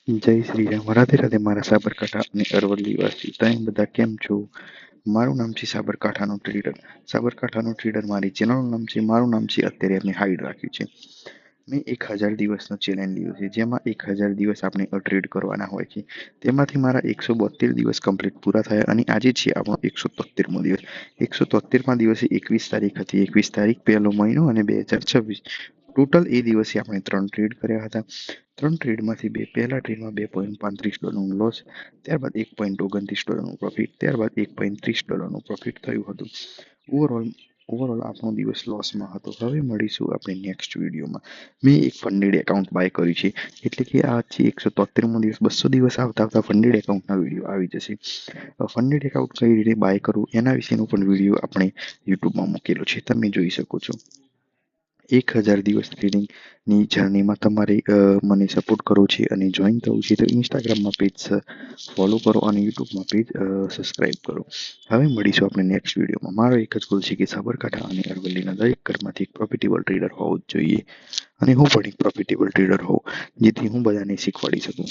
જય શ્રી રામ, રાધે રાધે મારા સાબરકાંઠા અને અરવલ્લી વાસી. તમે બધા કેમ છો? મારું નામ છે સાબરકાંઠાનો ટ્રેડર. સાબરકાંઠાનો ટ્રેડર મારી ચેનલનું નામ છે, મારું નામ છે. અત્યારે આપણે હાઈડ રાખ્યું છે. મેં 1000 દિવસનો ચેલેન્જ લીધો છે, જેમાં 1000 દિવસ આપણે ટ્રેડ કરવાના હોય છે. તેમાંથી મારા 172 દિવસ કમ્પ્લીટ પૂરા થયા અને આજે છે આપણો 173મો દિવસ. 173મા દિવસે 21 તારીખ હતી. 21 તારીખ, પહેલો મહિનો અને 2026. ટોટલ એ દિવસે આપણે 3 ટ્રેડ કર્યા હતા. 3 ટ્રેડમાંથી પહેલા ટ્રેડમાં $2.35નું લોસ, ત્યારબાદ $1.29નું પ્રોફિટ, ત્યારબાદ $1.30નું પ્રોફિટ થયું હતું. ઓવરઓલ આપણો દિવસ લોસમાં હતો. હવે મળીશું આપણે નેક્સ્ટ વિડીયોમાં. મેં એક ફંડેડ એકાઉન્ટ બાય કર્યું છે, એટલે કે આ છે 173મો દિવસ. 200 દિવસ આવતા આવતા ફંડેડ એકાઉન્ટના વિડીયો આવી જશે. ફંડેડ એકાઉન્ટ કઈ રીતે બાય કરવું એના વિશેનો પણ વિડીયો આપણે યુટ્યુબમાં મૂકેલો છે, તમે જોઈ શકો છો. 1000 દિવસ ટ્રેડિંગની જર્નીમાં તમારે મને સપોર્ટ કરવો છે અને જોઈન થવું છે તો ઇન્સ્ટાગ્રામમાં પેજ ફોલો કરો અને યુટ્યુબમાં પેજ સબસ્ક્રાઈબ કરો. હવે મળીશું આપણે નેક્સ્ટ વિડીયોમાં. મારો એક જ ગોલ છે કે સાબરકાંઠા અને અરવલ્લીના દરેક ઘરમાંથી એક પ્રોફિટેબલ ટ્રેડર હોવું જ જોઈએ અને હું પણ એક પ્રોફિટેબલ ટ્રેડર હોઉં, જેથી હું બધાને શીખવાડી શકું.